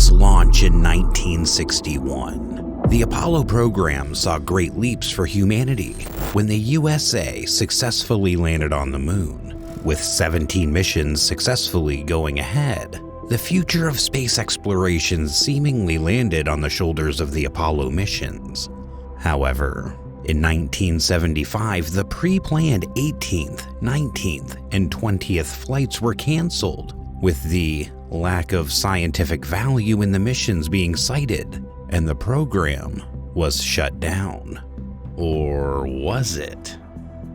its launch in 1961, the Apollo program saw great leaps for humanity when the USA successfully landed on the moon. With 17 missions successfully going ahead, the future of space exploration seemingly landed on the shoulders of the Apollo missions. However, in 1975, the pre-planned 18th, 19th, and 20th flights were canceled, with the lack of scientific value in the missions being cited, and the program was shut down. Or was it?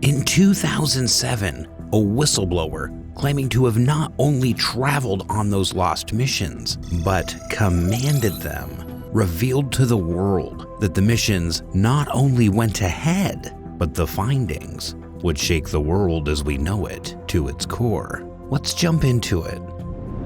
In 2007, a whistleblower claiming to have not only traveled on those lost missions, but commanded them, revealed to the world that the missions not only went ahead, but the findings would shake the world as we know it to its core. Let's jump into it.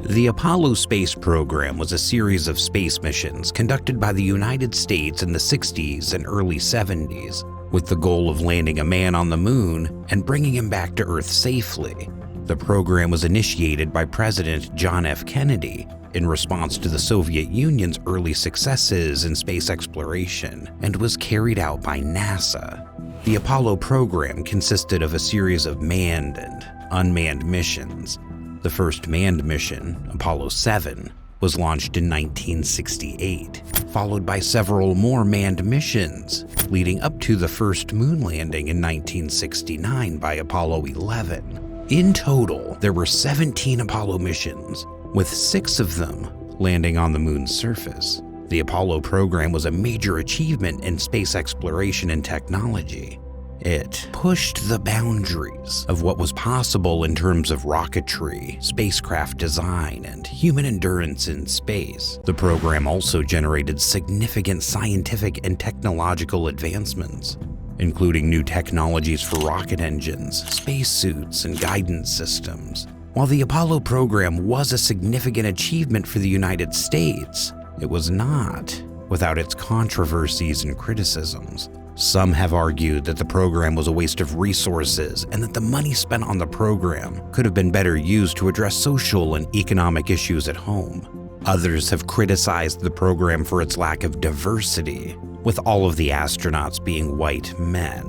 The Apollo space program was a series of space missions conducted by the United States in the 60s and early 70s, with the goal of landing a man on the moon and bringing him back to Earth safely. The program was initiated by President John F. Kennedy in response to the Soviet Union's early successes in space exploration and was carried out by NASA. The Apollo program consisted of a series of manned and unmanned missions. The first manned mission, Apollo 7, was launched in 1968, followed by several more manned missions, leading up to the first moon landing in 1969 by Apollo 11. In total, there were 17 Apollo missions, with 6 of them landing on the moon's surface. The Apollo program was a major achievement in space exploration and technology. It pushed the boundaries of what was possible in terms of rocketry, spacecraft design, and human endurance in space. The program also generated significant scientific and technological advancements, including new technologies for rocket engines, spacesuits, and guidance systems. While the Apollo program was a significant achievement for the United States, it was not without its controversies and criticisms. Some have argued that the program was a waste of resources and that the money spent on the program could have been better used to address social and economic issues at home. Others have criticized the program for its lack of diversity, with all of the astronauts being white men.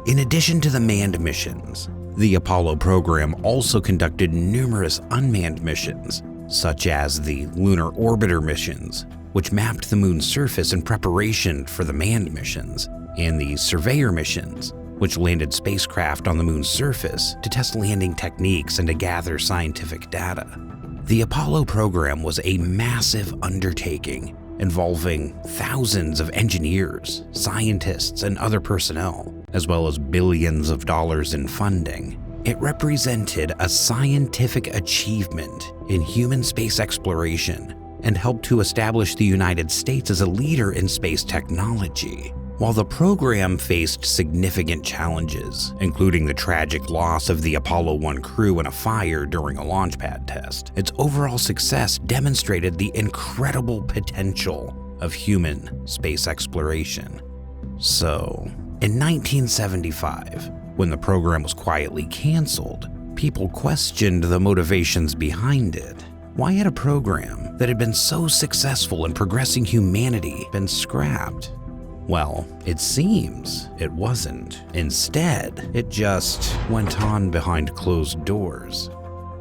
In addition to the manned missions, the Apollo program also conducted numerous unmanned missions, such as the Lunar Orbiter missions, which mapped the moon's surface in preparation for the manned missions, and the Surveyor missions, which landed spacecraft on the moon's surface to test landing techniques and to gather scientific data. The Apollo program was a massive undertaking involving thousands of engineers, scientists, and other personnel, as well as billions of dollars in funding. It represented a scientific achievement in human space exploration and helped to establish the United States as a leader in space technology. While the program faced significant challenges, including the tragic loss of the Apollo 1 crew in a fire during a launch pad test, its overall success demonstrated the incredible potential of human space exploration. So, in 1975, when the program was quietly canceled, people questioned the motivations behind it. Why had a program that had been so successful in progressing humanity been scrapped? Well, it seems it wasn't. Instead, it just went on behind closed doors.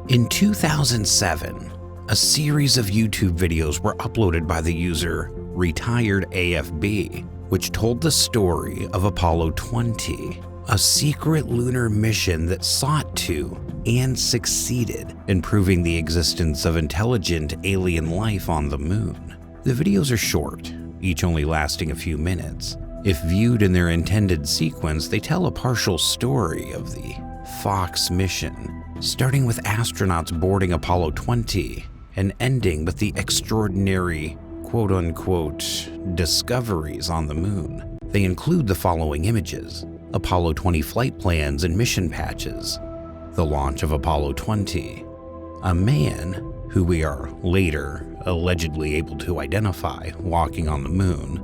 In 2007, a series of YouTube videos were uploaded by the user Retired AFB, which told the story of Apollo 20, a secret lunar mission that sought to and succeeded in proving the existence of intelligent alien life on the moon. The videos are short, each only lasting a few minutes. If viewed in their intended sequence, they tell a partial story of the Fox mission, starting with astronauts boarding Apollo 20 and ending with the extraordinary quote-unquote discoveries on the moon. They include the following images: Apollo 20 flight plans and mission patches, the launch of Apollo 20, a man who we are later allegedly able to identify walking on the moon,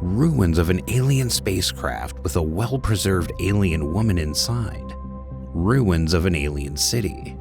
ruins of an alien spacecraft with a well-preserved alien woman inside, ruins of an alien city.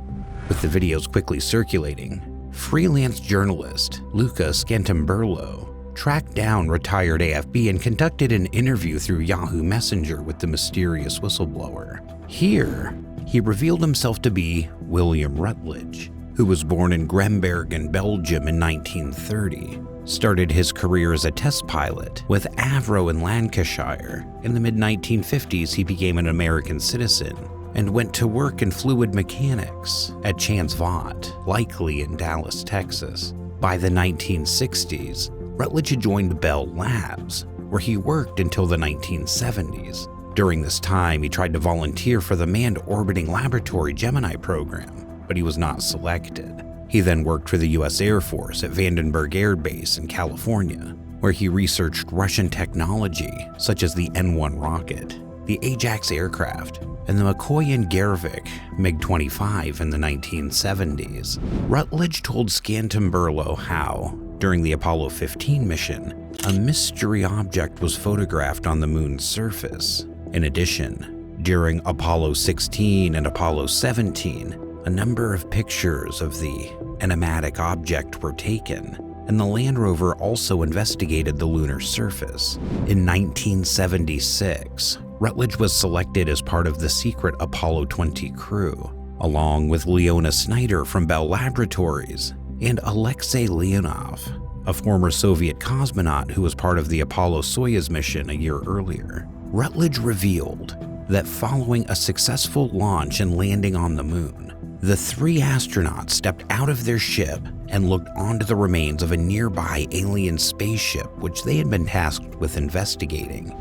With the videos quickly circulating, freelance journalist Luca Scantamburlo tracked down retired AFB and conducted an interview through Yahoo Messenger with the mysterious whistleblower. Here, he revealed himself to be William Rutledge, who was born in Grembergen, Belgium in 1930, started his career as a test pilot with Avro in Lancashire. In the mid-1950s, he became an American citizen and went to work in fluid mechanics at Chance Vought, likely in Dallas, Texas. By the 1960s, Rutledge had joined Bell Labs, where he worked until the 1970s. During this time, he tried to volunteer for the Manned Orbiting Laboratory Gemini program, but he was not selected. He then worked for the U.S. Air Force at Vandenberg Air Base in California, where he researched Russian technology such as the N-1 rocket, the Ajax aircraft, and the McCoy and Gervich MiG-25 in the 1970s. Rutledge told Scantamburlo how, during the Apollo 15 mission, a mystery object was photographed on the moon's surface. In addition, during Apollo 16 and Apollo 17, a number of pictures of the enigmatic object were taken, and the Land Rover also investigated the lunar surface. In 1976, Rutledge was selected as part of the secret Apollo 20 crew, along with Leona Snyder from Bell Laboratories and Alexei Leonov, a former Soviet cosmonaut who was part of the Apollo-Soyuz mission a year earlier. Rutledge revealed that following a successful launch and landing on the moon, the three astronauts stepped out of their ship and looked onto the remains of a nearby alien spaceship which they had been tasked with investigating.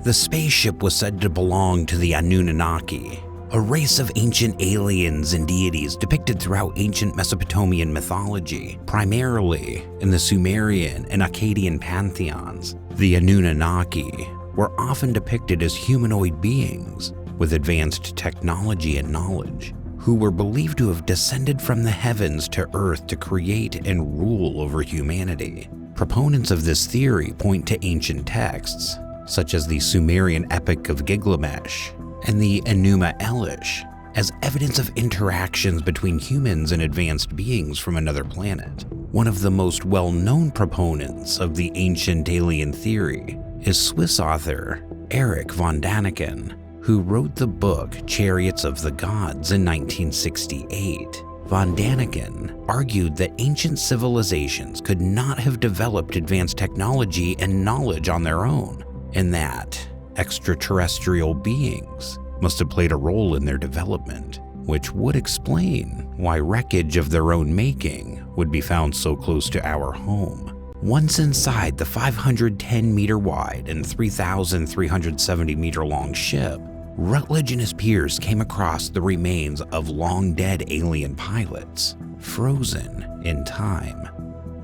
The spaceship was said to belong to the Anunnaki, a race of ancient aliens and deities depicted throughout ancient Mesopotamian mythology, primarily in the Sumerian and Akkadian pantheons. The Anunnaki were often depicted as humanoid beings with advanced technology and knowledge, who were believed to have descended from the heavens to Earth to create and rule over humanity. Proponents of this theory point to ancient texts, such as the Sumerian Epic of Gilgamesh and the Enuma Elish, as evidence of interactions between humans and advanced beings from another planet. One of the most well-known proponents of the ancient alien theory is Swiss author Erich von Däniken, who wrote the book Chariots of the Gods in 1968. Von Däniken argued that ancient civilizations could not have developed advanced technology and knowledge on their own, and that extraterrestrial beings must have played a role in their development, which would explain why wreckage of their own making would be found so close to our home. Once inside the 510-meter wide and 3,370-meter long ship, Rutledge and his peers came across the remains of long-dead alien pilots, frozen in time.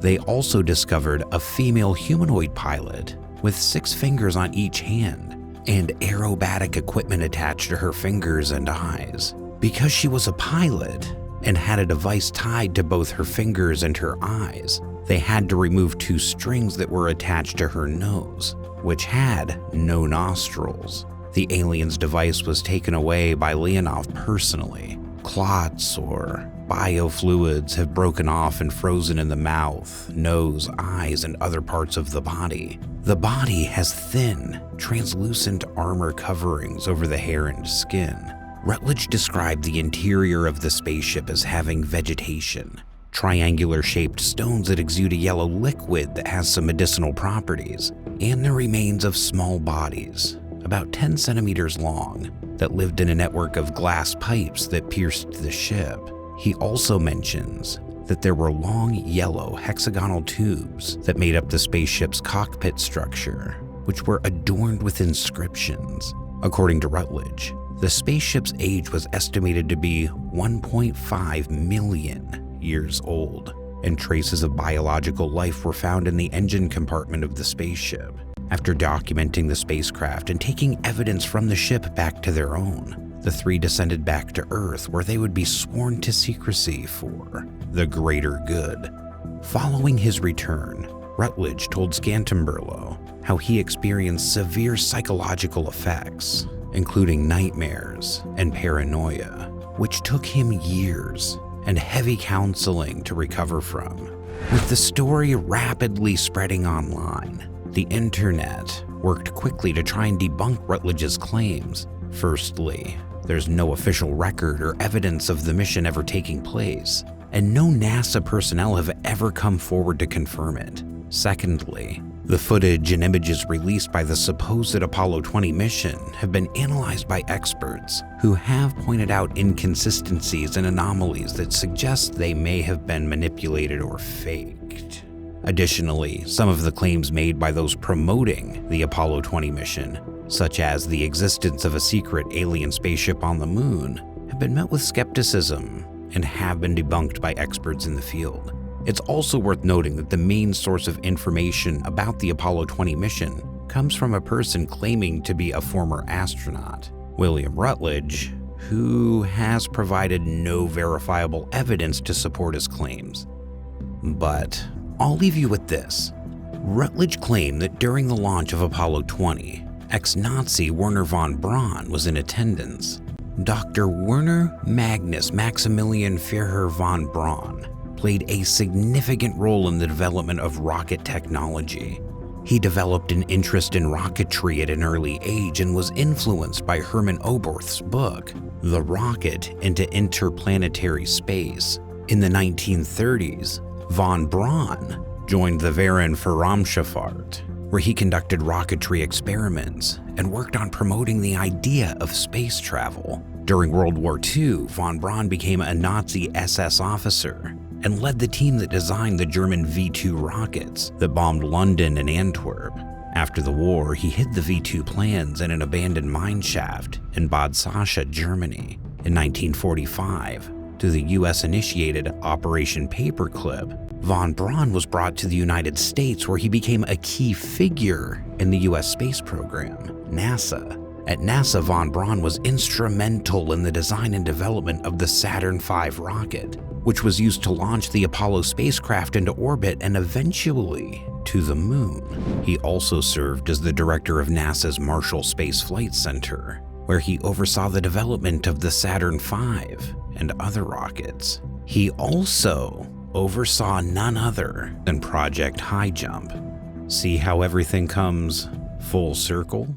They also discovered a female humanoid pilot with 6 fingers on each hand and aerobatic equipment attached to her fingers and eyes. Because she was a pilot and had a device tied to both her fingers and her eyes, they had to remove 2 strings that were attached to her nose, which had no nostrils. The alien's device was taken away by Leonov personally. Clots or biofluids have broken off and frozen in the mouth, nose, eyes, and other parts of the body. The body has thin, translucent armor coverings over the hair and skin. Rutledge described the interior of the spaceship as having vegetation, triangular-shaped stones that exude a yellow liquid that has some medicinal properties, and the remains of small bodies, about 10 centimeters long, that lived in a network of glass pipes that pierced the ship. He also mentions that there were long yellow hexagonal tubes that made up the spaceship's cockpit structure, which were adorned with inscriptions. According to Rutledge, the spaceship's age was estimated to be 1.5 million years old, and traces of biological life were found in the engine compartment of the spaceship. After documenting the spacecraft and taking evidence from the ship back to their own, the 3 descended back to Earth, where they would be sworn to secrecy for the greater good. Following his return, Rutledge told Scantamburlo how he experienced severe psychological effects, including nightmares and paranoia, which took him years and heavy counseling to recover from. With the story rapidly spreading online, the internet worked quickly to try and debunk Rutledge's claims. Firstly, there's no official record or evidence of the mission ever taking place, and no NASA personnel have ever come forward to confirm it. Secondly, the footage and images released by the supposed Apollo 20 mission have been analyzed by experts who have pointed out inconsistencies and anomalies that suggest they may have been manipulated or faked. Additionally, some of the claims made by those promoting the Apollo 20 mission, such as the existence of a secret alien spaceship on the moon, have been met with skepticism and have been debunked by experts in the field. It's also worth noting that the main source of information about the Apollo 20 mission comes from a person claiming to be a former astronaut, William Rutledge, who has provided no verifiable evidence to support his claims. But I'll leave you with this. Rutledge claimed that during the launch of Apollo 20, ex-Nazi Werner von Braun was in attendance. Dr. Werner Magnus Maximilian Führer von Braun played a significant role in the development of rocket technology. He developed an interest in rocketry at an early age and was influenced by Hermann Oberth's book, The Rocket into Interplanetary Space. In the 1930s, von Braun joined the Verein für Raumschifffahrt, where he conducted rocketry experiments and worked on promoting the idea of space travel. During World War II, von Braun became a Nazi SS officer and led the team that designed the German V-2 rockets that bombed London and Antwerp. After the war, he hid the V-2 plans in an abandoned mine shaft in Bad Sascha, Germany. In 1945, to the US-initiated Operation Paperclip, von Braun was brought to the United States, where he became a key figure in the US space program, NASA. At NASA, von Braun was instrumental in the design and development of the Saturn V rocket, which was used to launch the Apollo spacecraft into orbit and eventually to the moon. He also served as the director of NASA's Marshall Space Flight Center, where he oversaw the development of the Saturn V and other rockets. He also oversaw none other than Project Highjump. See how everything comes full circle?